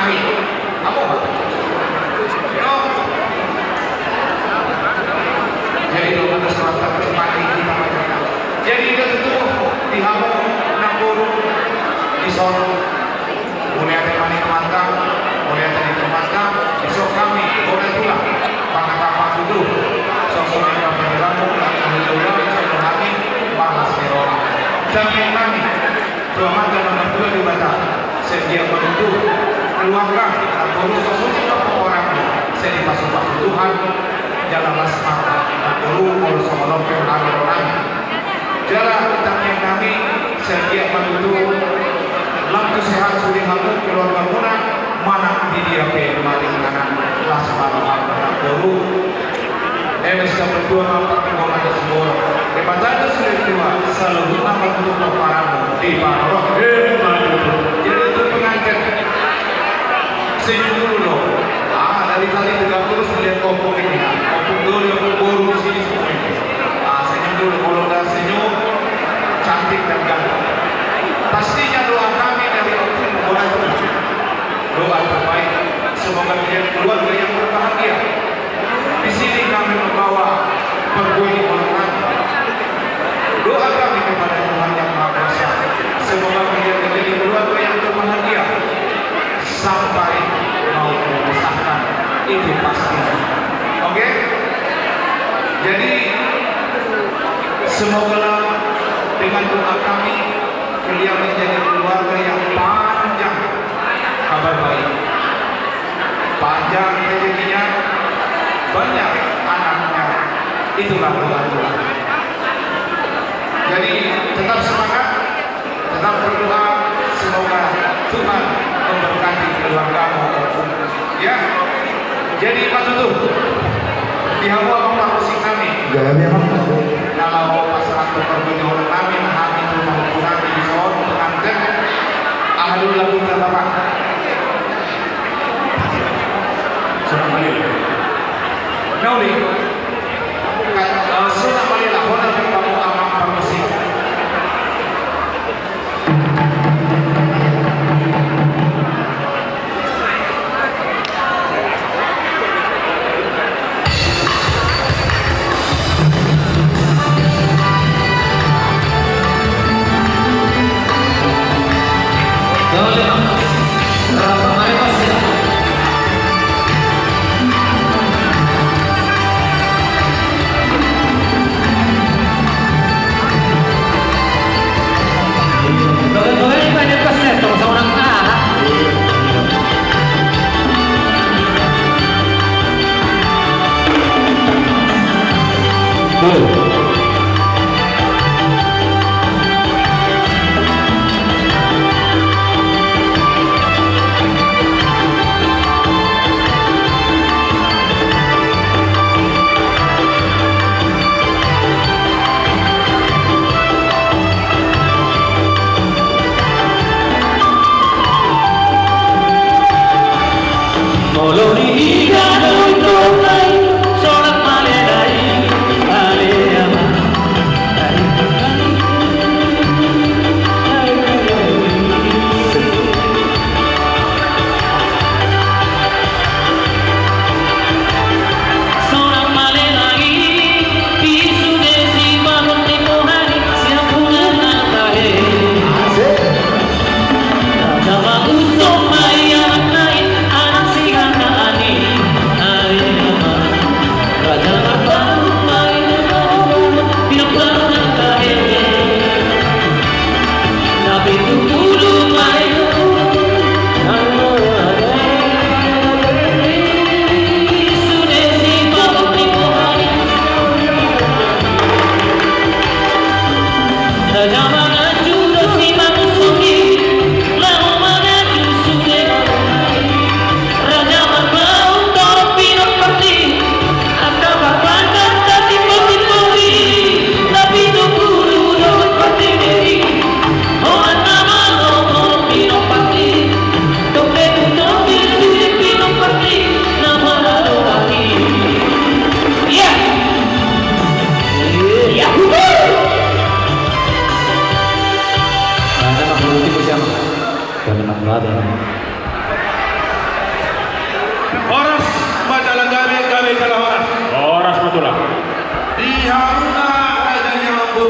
kami. Kamu apa? No. Jadi doa atas mata kecepatan kita majukan. Jadi kita tutup di hamu nangkuru di Solo. Mulai ada mani kemantang, mulai ada di kemantang. Besok kami boleh pulang. Pangkat dulu. Sosok yang kami lalu, alhamdulillah, saya kami balas merah. Jangan kami. Tuhan dan nomor 2 di Batam. Sedia menuju keluarga urus sosok orang. Saya dipasung Tuhan. Janganlah semata. Urus Allah orang. Jalan tentang kami sedia menuju lampu sehat sudah kamu keluarga murah mana di dia pe mari kanan kelas para guru sudah berdua nampak keuangan semua daripada sudah dua selalu nampak untuk para di para jadi itu pengantin senyum dulu dong dari kali 30 melihat kompok ini kompok dulu yang berburu sini semua ini senyum dulu kalau udah senyum cantik dan ganteng pastinya doa kami dari Allah mulai doa terbaik semoga menjadi keluarga yang berbahagia. Di sini kami membawa perbuatan orang. Doa kami kepada Tuhan yang Maha Kuasa semoga menjadi keluarga yang berbahagia sampai mau memisahkan itu pasti. Oke? Jadi semoga dengan doa kami beliau menjadi keluarga yang panjang kabar baik panjang rezekinya banyak anaknya itulah doa-doa jadi tetap semangat tetap berdoa semoga Tuhan memberkati keluargamu ya jadi Pak Tutu di hawa musik kami kalau pasangan berperbedaan kami kami itu menggunakan di soal pengantin ahadul lagu bapak sudah balik Nauli sudah balik lah hotel kamu aman permusik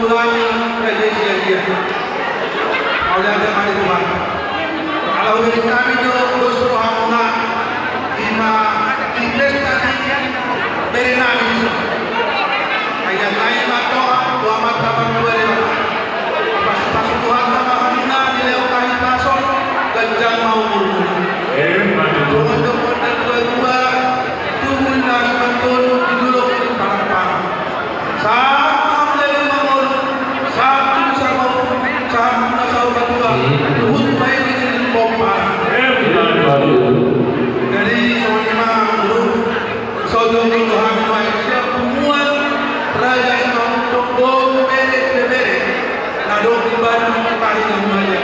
mengulangi tradisi dia. Oleh teman Tuhan. Kalau dari kami itu suruh hamuna lima Inggris tadi dari nami. Ayat lain atau dua mata berdua lewat. Pas Tuhan sama hamuna dilewati pasol ganjang mau mulu. Teman-teman dua tungguin nasi betul duduk di parang-parang. Saat lagi mengul, saat sama nasau berdua, tunggu baik di pompa. Dari semua guru, saudara Tuhan manusia semua raja yang untuk bere, nado di Bandung paling namanya.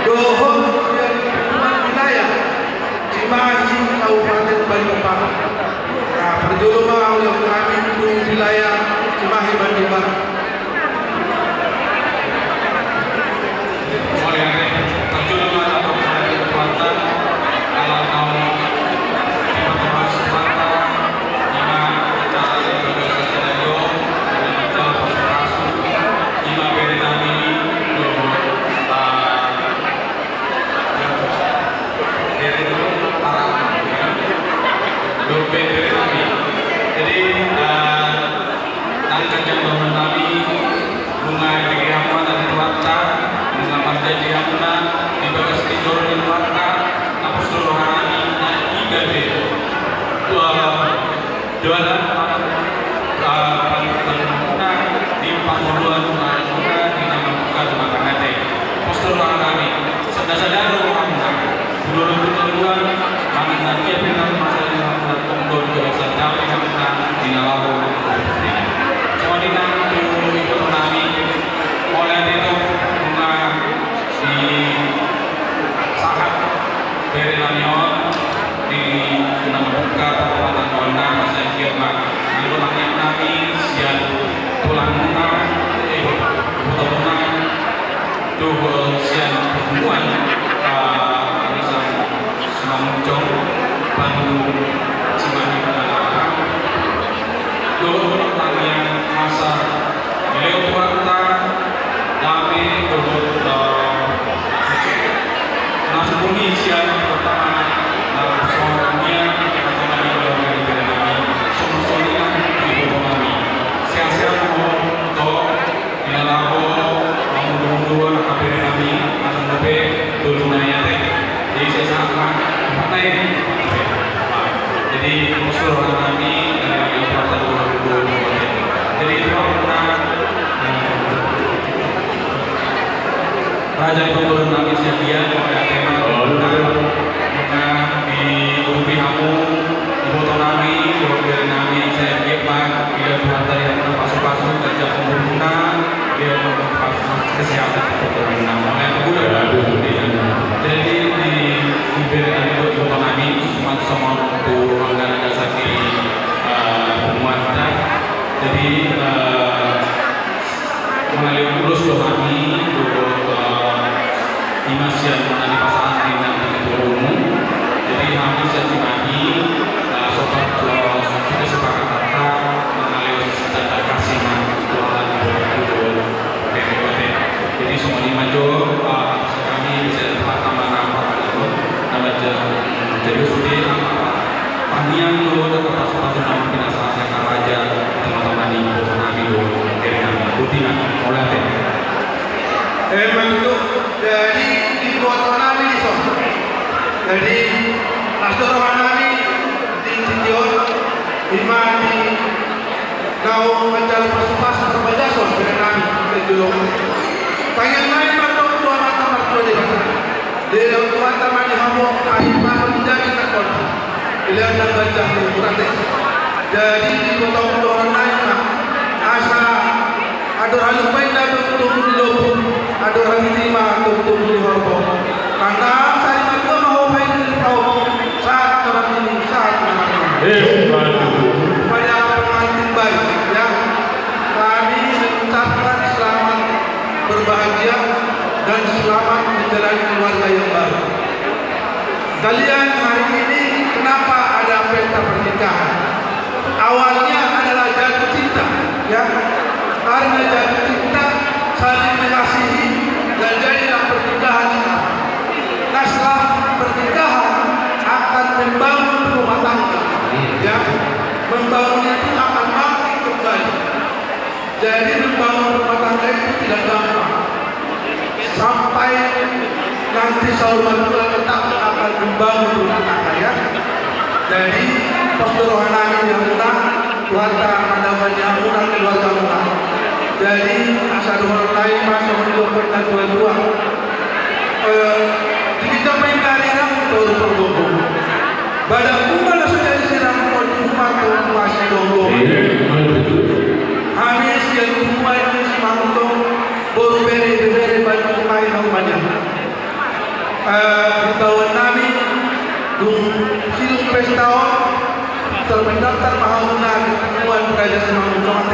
Dohong yang wilayah Cimahi Kabupaten Bandung. Nah, perjalanan oleh kami untuk wilayah Cimahi Bandung Barat. Raja pemulung nami sekian pada tema di Ubi Hamu, Ibu Tonami, Ibu Nami, saya Pak, dia berada yang terpasukan kerja pemulungna, dia memperpasukan kesehatan pemulungna. Jadi di Ibu Tonami, semua untuk anggaran dasar di Muarta. Jadi mengalir terus kami Imasian di pasangan dengan umum. Jadi kami Cimahi sobat kita sepakat kata mengalir secara kasih jualan jadi semua di maju kami bisa dapat nama-nama nama jadi sudah panjang dulu tetap pas-pasan nama kita salah raja teman-teman di Nabi dari kami rutin oleh itu dari Ibu Tonami itu. Jadi Pastor Rohani di Tidion, Imani kau mencari persupasa kepada Jason dengan kami berjuluk. Tanya naik matang dua mata marco di sana. Di dalam dua mata mani hamu air pasal menjadi takut. Pilihan dan gajah di kurang. Jadi Ibu Tonami asa ada hal lain dapat untuk dilopuk. Ada orang terima untuk dihormat. Karena saya juga mau main tahu saat orang ini saat pada pengantin baik ya kami mengucapkan selamat berbahagia dan selamat menjalani keluarga yang baru. Kalian hari ini kenapa ada pesta pernikahan? Awalnya adalah jatuh cinta ya karena jatuh cinta nanti sahur malam tetap akan membangun rumah tangga ya. Jadi postur rohani yang menang, keluarga pandangan yang menang, keluarga menang. Jadi asal orang lain masuk mendukung dan dua-dua. Kita main kalian turun bergabung. Badan kumpul sudah disiram rumah tu masih gabung. Habis yang rumah yang semangkuk baru beri banyak main banyak. Tahun kami hidup pesta terpendaftar mahauna hubungan Raja Semangkuk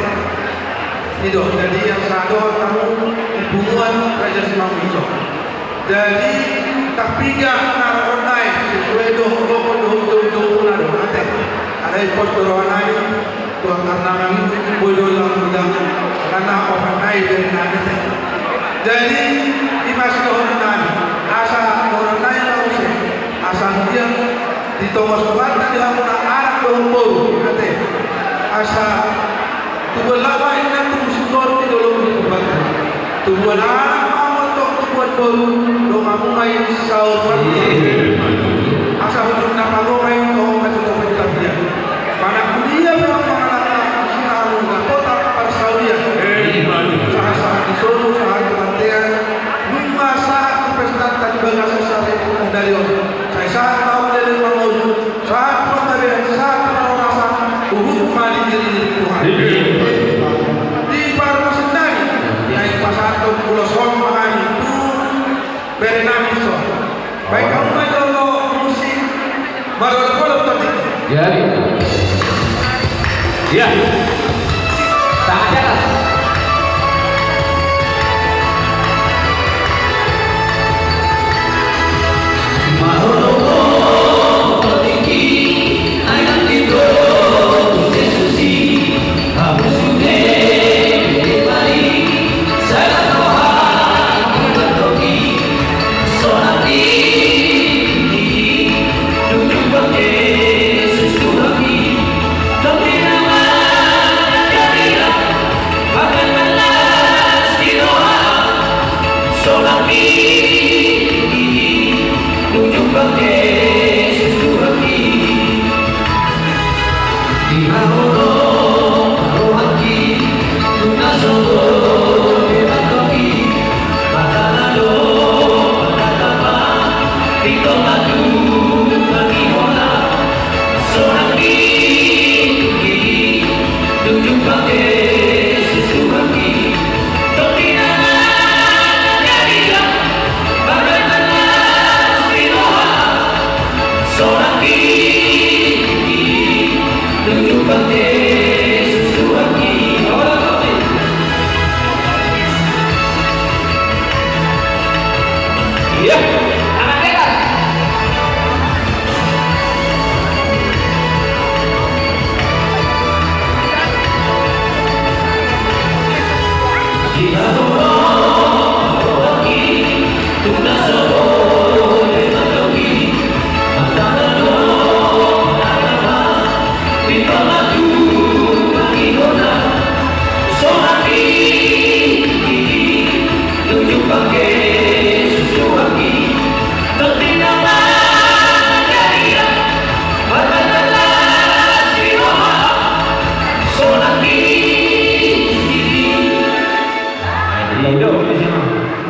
itu. Jadi yang satu tamu hubungan Raja Semangkuk. Jadi tapi gak naronai sesuai doh ada postur rohani tuan karena kami bodoh yang karena orang naik dari nanti. Jadi di masjid orang asal orang naik langsung asal dia di tongos kebatan di hamuna anak berumur nanti asal tubuh lama ini tubuh sumber di dalam kebatan tubuh anak buat baru dong aku main sahur asal untuk nama lo main dong macam macam dia mana kuliah orang mengalami sinaru nggak kota persaudia saat di Solo saat kematian lima saat pesta tadi bahasa saya dari orang saya saat tahu dari mau saat pengabdian saat merasa hukum diri Tuhan di Parma Sendai yang pasar Pulau Somang Bernami so. Baik kamu kalau musik baru kalau tadi. Ya. Ya. Tak ada.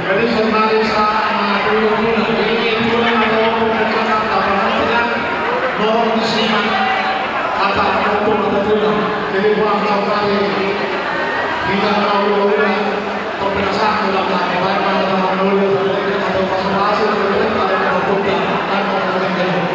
Jadi sebenarnya sama dulu ini mulai ada pembicaraan dengan mohon disimak kata hukum atau tidak. Jadi buang kembali hingga kalau pembicaraan dalam baik pada dalam dulu atau masing-masing ada hukum dan pembicaraan.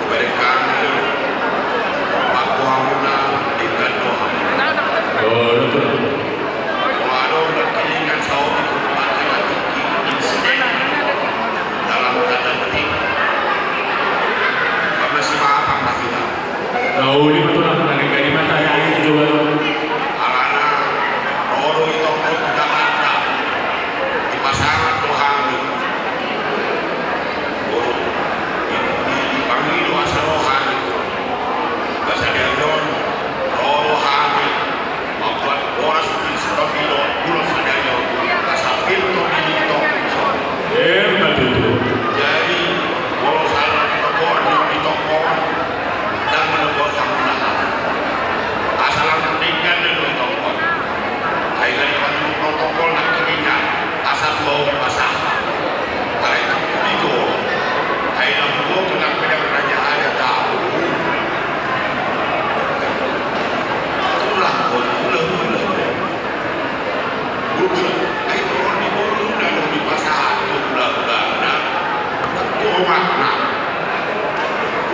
Kepada kami Oh, ini betul lah dari mata yang itu juga. Alana Roro itu tidak ada di pasaran Tuhan. Di Pamilu asal rohani, bahasa Dion Roro Hani, membuat orang seperti Stabilo, Pulau Sadayo, asal pintu ini itu. Betul. Jadi kalau salah di toko dan menegur kamu asal pentingkan dulu toko. Akhirnya kamu protokol nak kirinya asal bau basah. Karena itu akhirnya bau kena kerajaan ada tahu. Itulah boleh. Bukan, ayo orang di bulu dan di pasar itu bulan-bulan. Itu makna.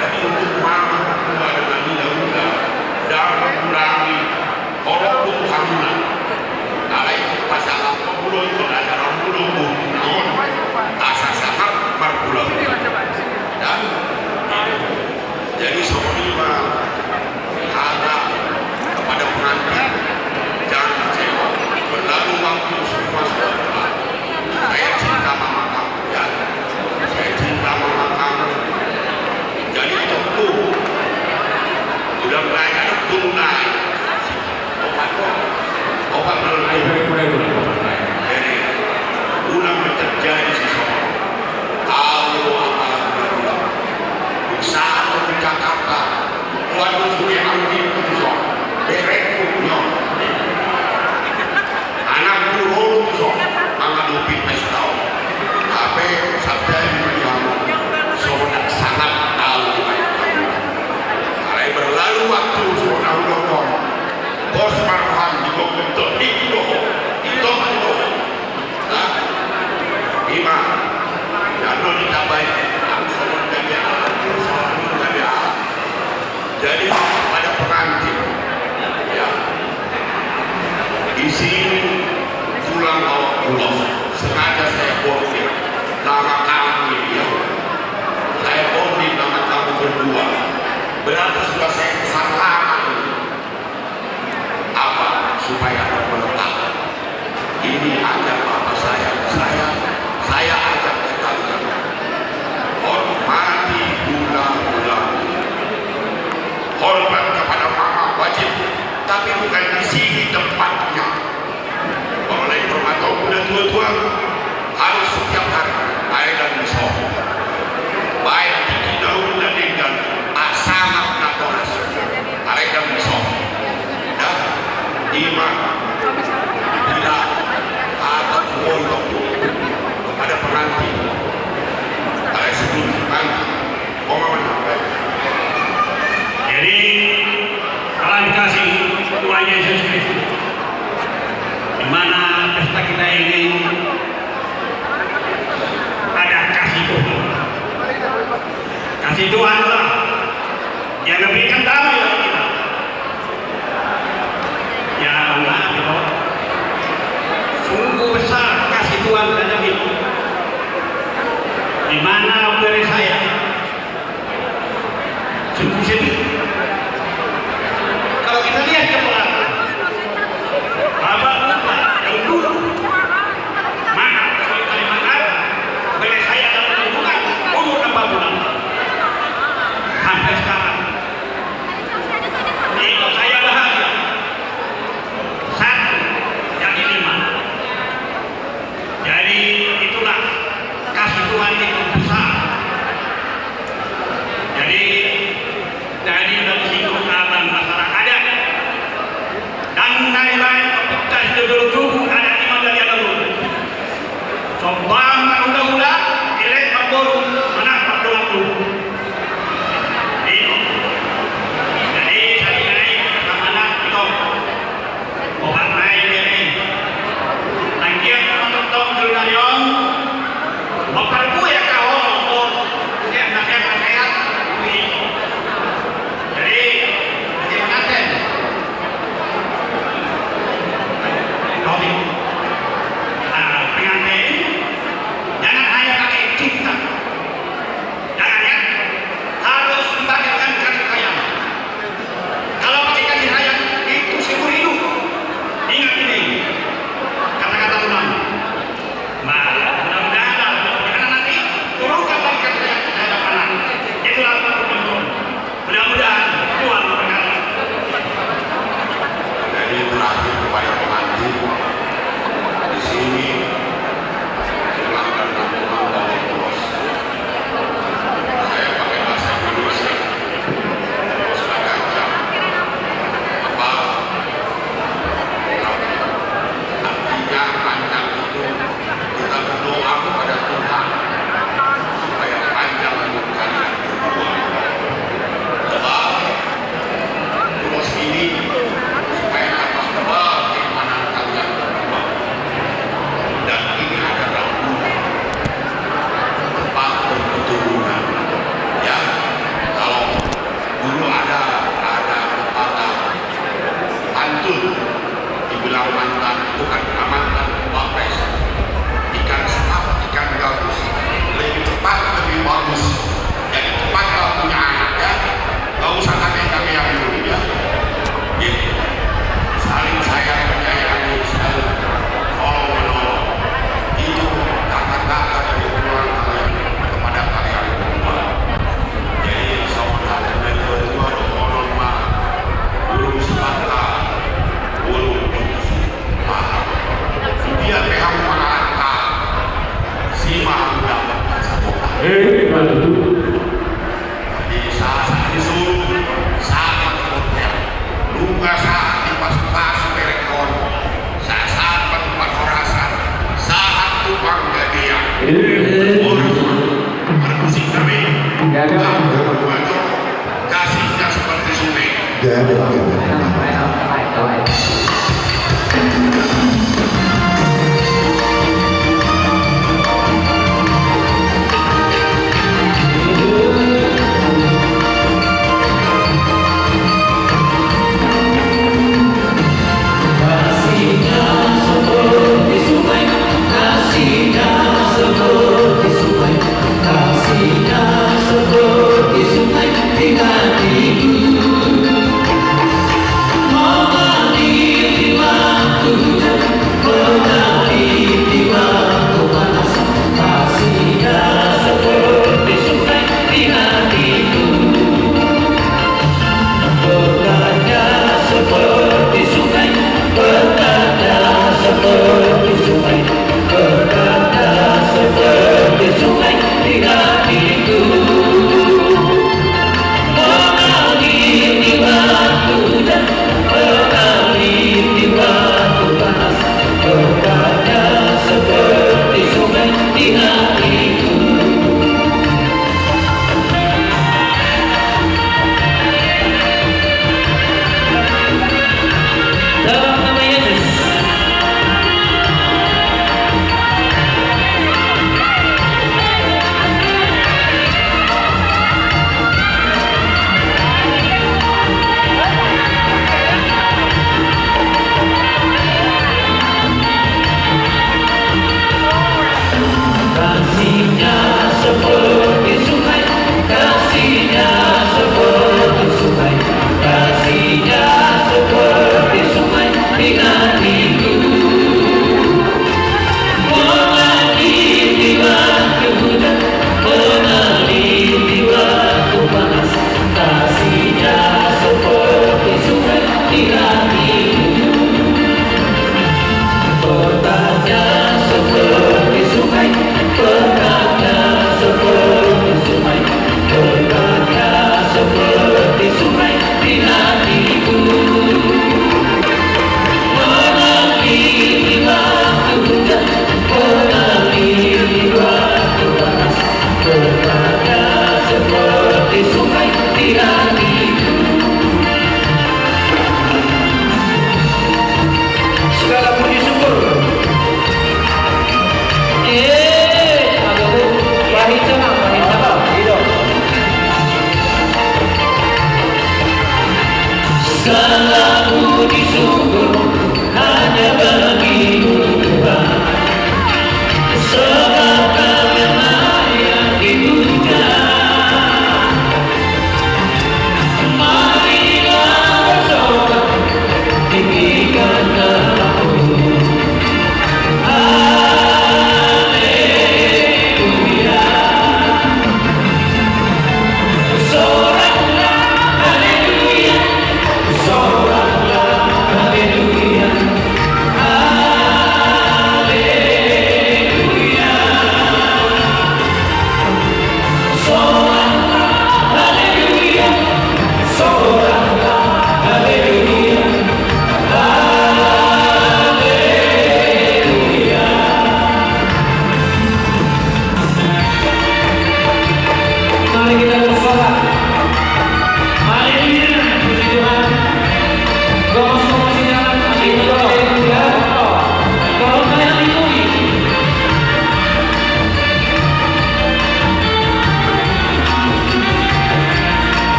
Jadi untuk mama keluar dengan muda-muda dan mengurangi orang Tuhan. Kalau itu pasal apa bulu itu ada orang bulu non asal sangat berbulu. Dan jadi semua ada kepada pengantin jangan kecewa. Berlalu waktu semua sudah berlalu. Saya cinta mama kamu ya. Saya cinta mama kamu. Jadi tentu sudah mulai ada tunai. Obat Mulai. jadi ulang terjadi sesuatu. Tahu apa yang usaha untuk di Jakarta. Waduh sudah ambil itu berekutnya. Anak guru itu anak lebih pesta. Tapi sabda yang sudah sangat tahu. Kalau berlalu waktu sudah udah bos marhan juga bentuk itu. Nah, lima. Jangan ditambahin. Jadi pada pengantin, ya, di sini tulang bawah pulau sengaja saya bordir nama kamu ya, saya bordir nama kamu berdua. Berarti sudah saya kesalahan apa supaya menetap. Ini ajar bapak saya ajak kalian hormati tulang-tulang. Hormat kepada mama wajib, tapi bukan di sini tempatnya. Oleh hormat udah tua-tua harus setiap hari baik dan besok, baik di daun dan dengan sangat natural, baik dan besok. Dan iman tidak akan bolong kepada pengantin. Kalau sebelum pengantin, Jadi kalau dikasih Tuhan Yesus Kristus, di mana pesta kita ini ada kasih Tuhan. Kasih Tuhan lah yang memberikan damai bagi kita. Ya Allah, gitu. Sungguh besar kasih Tuhan terhadap kita. Di mana dari saya sungguh sedih. Kalau kita lihat ke belakang, Bapak yang dulu mana dari Kalimantan, dari saya dalam hubungan umur 4 bulan sampai sekarang. Itu saya bahagia. Satu, jadi 5. Jadi itulah kasih Tuhan itu besar. Di saat isu sama kemudian luka saat di pas-pas merekon saat tempat orasan saat tukang gadian musik kami kasihnya seperti sungai.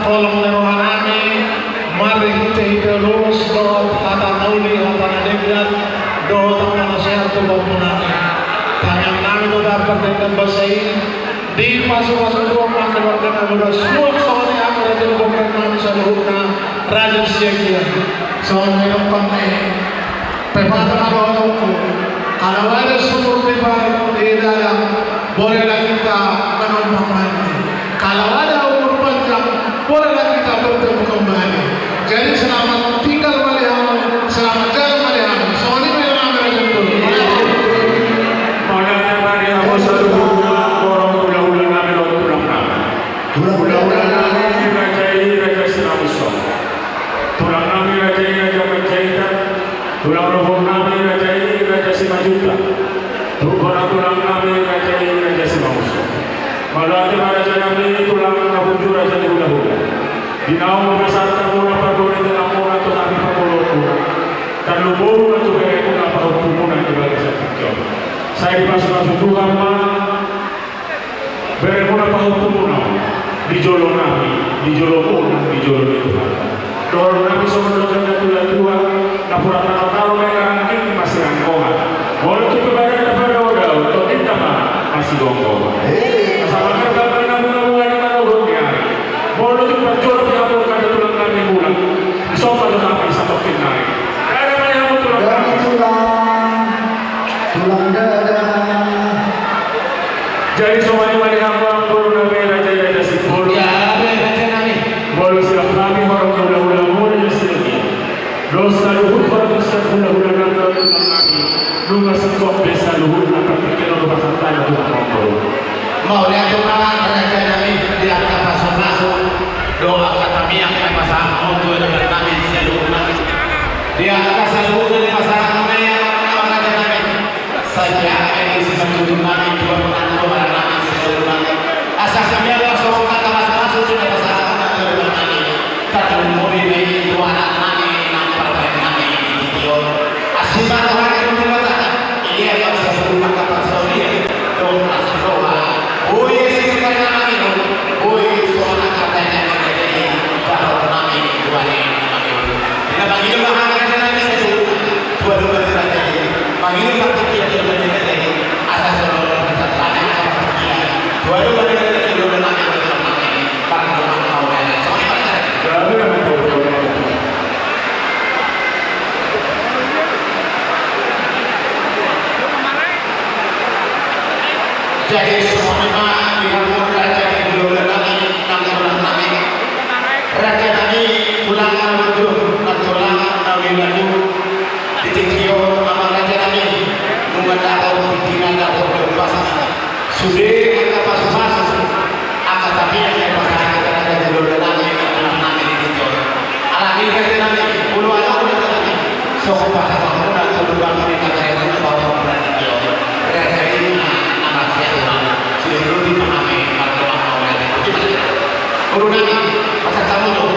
tolong nerohanami mari kita lurus doa hata nauli hata nadegrat doa tangan nasihat tubuh punani tangan nami doa dapat dengan basai di masuk-masuk dua maka keluarga nabi semua soalnya aku raja bukan nami saluhna raja siagia soalnya yang pakai pepatah aku kalau ada sumur di dalam bolehlah kita menumpang mandi kalau ada umur panjang bolehlah kita bertemu kembali jadi selamat tinggal Mariam selamat jalan Mariam soalnya memang raja dulu Malangnya Mariam saluhna orang ulah-ulah nami lo tulang nami ulah-ulah nami raja Sinamuso tulang nami raja Penjahitan tulang rohong nami raja Simajuta tulang nami raja Simamuso malangnya raja nami tulang nabunju raja hula-hula Dinaw masarta mo na pagod na mo na to kami pamuloto. Dan lubo na to kaya ko na pahupo na ibaga sa tikyo. Sa iba sa sutukan ma, bere mo na pahupo na. Di jolo nami, di jolo mo na, di jolo nito ha. Doon nami sa mga na tulang-tuwa, na purata na taro may karangking masirang ko ha. Molo to pagbaga na pagdaw, to tinta ma, masigong ko ha. Kasama ka dapat na mga ni manurog niya. Molo to pagdaw, sofa doon namin sa pagkinay. Kaya naman yung tulang dada. Jadi semuanya mari hamba guru nabi raja si bolu. Ya, raja nabi. Bolu sila kami orang ulah-ulah mula sini. Dosa luhur orang dosa ulah-ulah nabi nabi. Lunga sekop desa luhur akan pikir orang pasantana tuh ngomong. Mau lihat orang raja nabi dia akan masuk doa kata miang pasang untuk dengan nabi seluruh nabi dia akan seluruh dari masyarakat nabi yang raja nabi saja ini seluruh nabi dua doa nabi seluruh nabi asal sambil langsung kata masalah sudah masyarakat nabi kata mobil ini dua anak nabi nampak nabi video asal orang itu mengatakan ini adalah seluruh kata pasal dia doa doa oh yes sekarang nabi oh yes soalnya katanya kita bagi dulu makan nabi satu dua raja bagi dulu makan kita raja asal seluruh tanya dua raja dulu nabi para orang tahu ada jadi semua memang raja dulu nabi nabi raja nabi pulang menuju tulang nabi lalu ditingkio sama raja nabi mengatau pikiran atau berpas sudah kita masuk akan tapi yang pasang raja dulu nabi tulang nabi ditingkio alami raja nabi puluh anak raja nabi sok pasang bangun atau lubang mereka saya itu bawa raja raja ini anak saya sudah dulu dipahami kalau orang raja puluh nabi pasang kamu tuh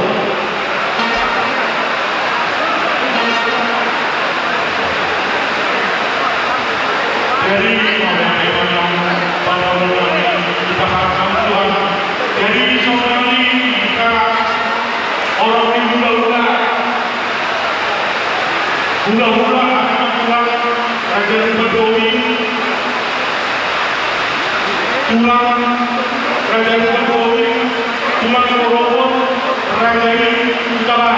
jadi pada kita harapkan Tuhan jadi seorang ini kita orang yang hula-hula akan pulang raja Berdoli tulang raja Berdoli tulang robot raja Utara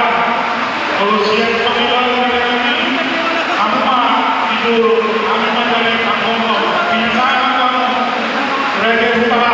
kalau siap pemilihan raja ini apa tidur apa dari kampung bintang raja Utara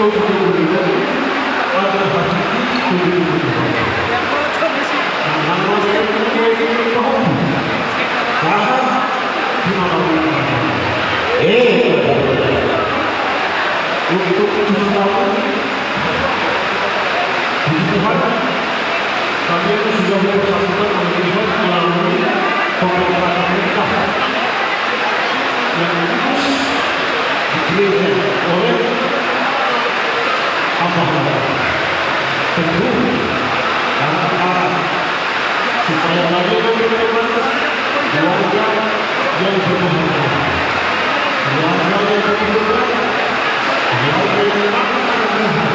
Untuk Tuhan, kami itu sudah bersangkutan mengirimkan melalui pemerintahan pemerintah yang dipilih oleh Abraham. Tentu karena supaya lagi bagaimana keluarga yang berbahagia, keluarga yang berbahagia, keluarga yang berbahagia,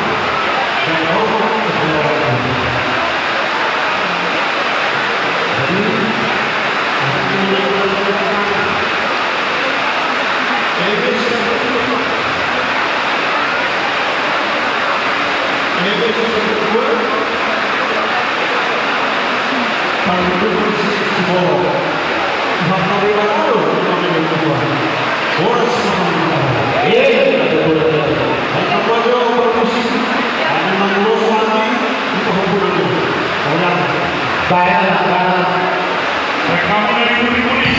dan Allah berbahagia. Jadi, Rekaman dari Budi-Budi.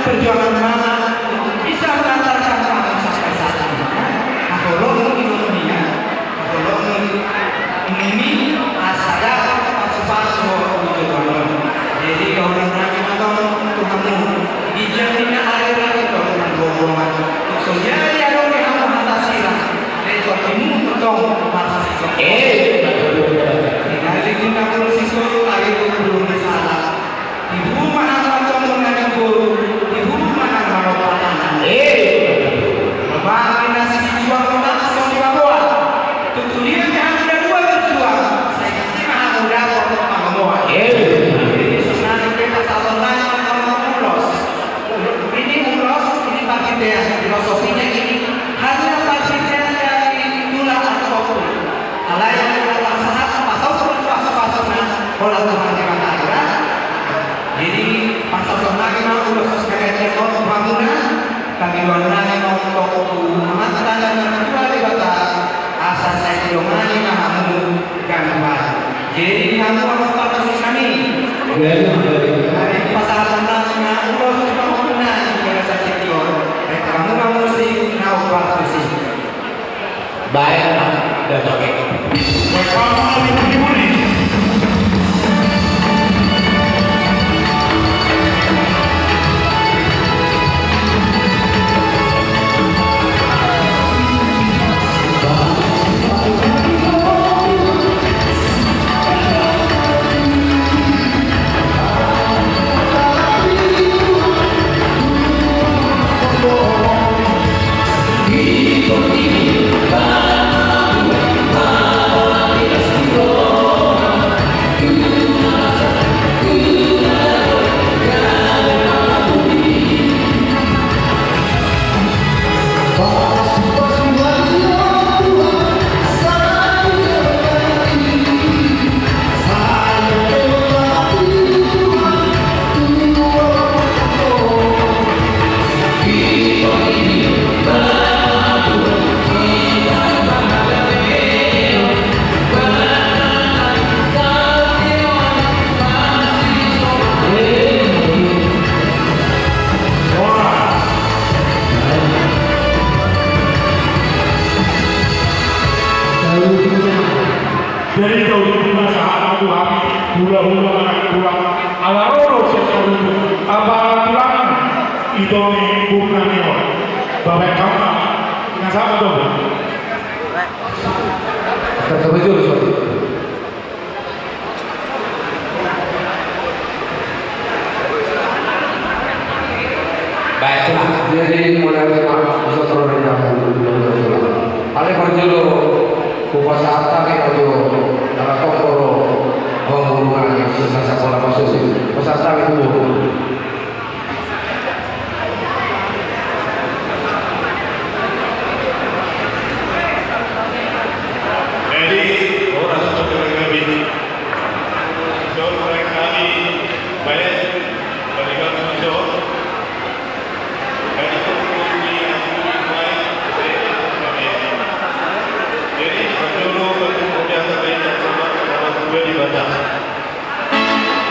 Perjuangan mana untuk bisa mengantarkan ulos kaya cekot bangunan kami warnanya montok mata dan kembali bata asa saya jomani mahamu gambar jadi kamu harus tahu kami hari pasal tentang ulos bangunan kaya cekot kamu mesti tahu apa sih baik dan oke Jadi kau di masa aku habis hula-hula anak pulang ala orang sekali apa pulang itu bukan ni orang bapak kamu nggak sama dong Kata betul soalnya. baiklah Jadi mulai dari bisa turun dari aku. Ada perjulu kuasa harta kita tu dalam tokoro penghubungan yang susah sekolah khusus. Kuasa harta itu. Jadi orang seperti kami orang kami banyak mereka muncul dari kami jadi dulu kemudian terlihat sama dua di batas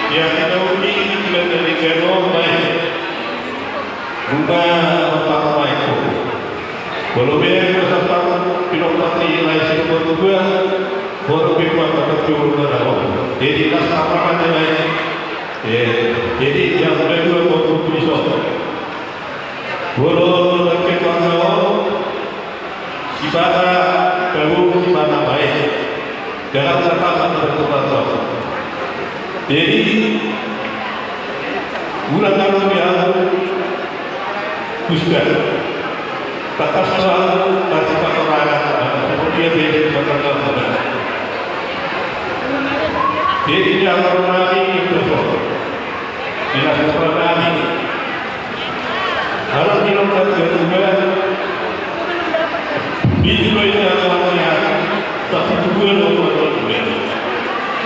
yang kita uji dari kerong baik bunga pertama itu belum bersama pilotasi lain berdua baru kita terjun ke dalam jadi sama lain jadi yang kedua baru pisau baru kita tahu sifat baru sifat baik dalam catatan bertukar jadi bulan lalu yang Ustaz kata soal sifat orang kemudian dia berkata jadi jangan lagi itu tidak seperti ini harus dilakukan kedua video ini awalnya tapi dua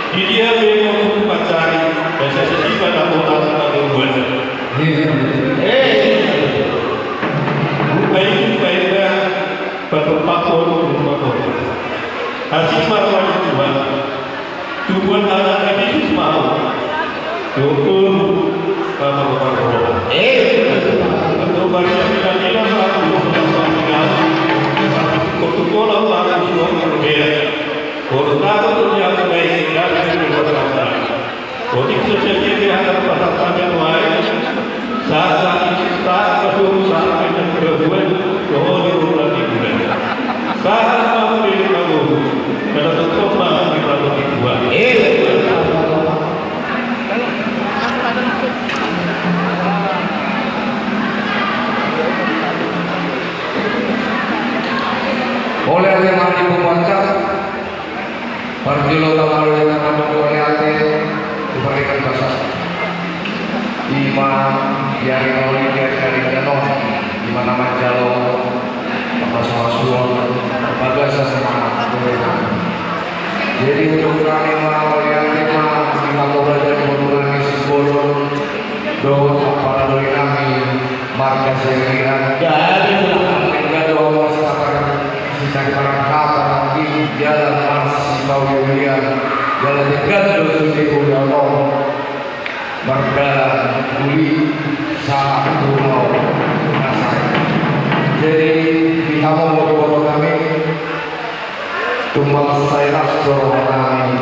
jadi dia memang mencari bahasa sifat atau bukan baiknya bertempat hasil marwah Tuhan anak Yesus mau Tuhan sama berdoa atau baca kita satu protokol Allah semua berbeda orang itu yang baik dan berbeda untuk sesuatu yang ada pada tangan lain saat kita berusaha dengan berbuat doa lagi bulan saat memberi kamu dalam bentuk di dalam kedua Oleh yang mati membaca perjulu tawaru yang nama oleh hati diberikan kasih imam dari kauli dari danon di mana majalo apa suara berbagai sesama jadi untuk kami mau oleh hati mah kita belajar mengurangi sisbon doa para berikan Mulia jalan tegal suci Allah berdala buli saat mau nasai. Jadi di kamu mau kami tumbang saya rasor kami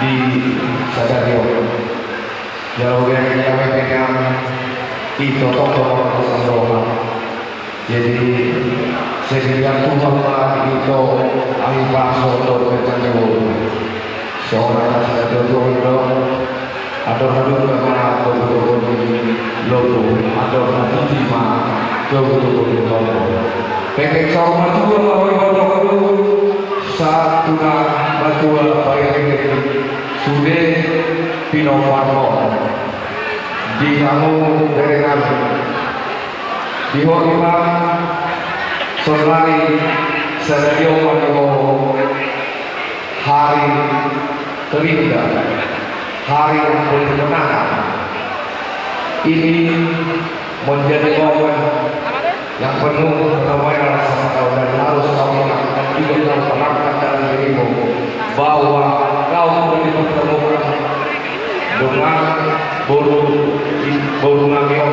di Sadario jauh dari kami itu toko sandroha. Jadi sehingga tumbang itu ahli baso atau kecantikan seorang saya dulu ada hal yang berbeda logo ada lima logo pengen sama dua satu batu bayar sudah pinofarmo di kamu dari kami di Hokiman Sorlari Sadario Paniko hari terindah hari yang berkemenangan ini menjadi momen yang penuh keramaian rasa dan harus kau ingat dan juga kau terapkan dalam dirimu bahwa kau dipertemukan dengan bolu namion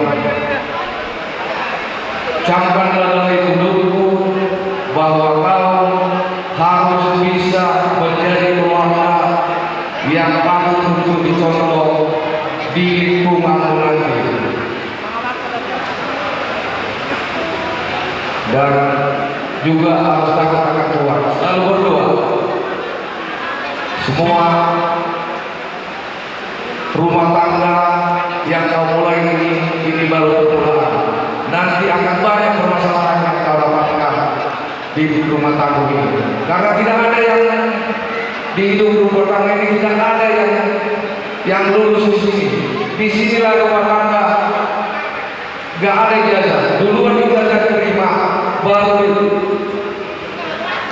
camkan dalam hidupmu bahwa kau harus bisa menjadi keluarga yang patut untuk dicontoh di lingkunganmu nanti. Dan juga harus takut akan Tuhan. Selalu berdoa. Semua rumah tangga yang kau mulai ini baru permulaan. Nanti akan banyak permasalahan yang kau dapatkan di rumah tangga ini. Karena tidak ada yang di hidup rumah tangga ini tidak ada yang lulus di sini. Di sinilah rumah tangga gak ada ijazah. Duluan ijazah terima,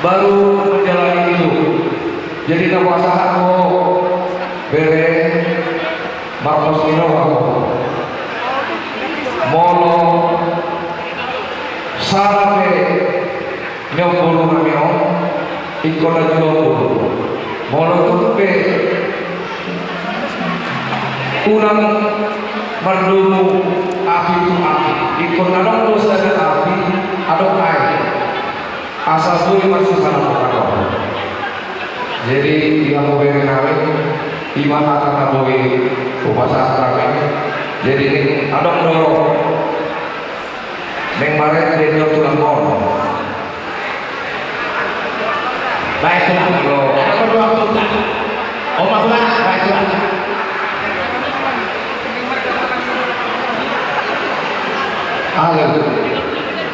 baru menjalani hidup. Jadi kekuasaan bere Marcos Inowa molo sampai nyokolo namio ikona nyokolo molo tupe kurang merdumu api itu api ikona dong saja api adok air asal bui masih salah perkara. Jadi dia mau beri kawin iman kata bui upasa kawin. Jadi ini adok dorong neng baret dia tulang bor. Baiklah kalau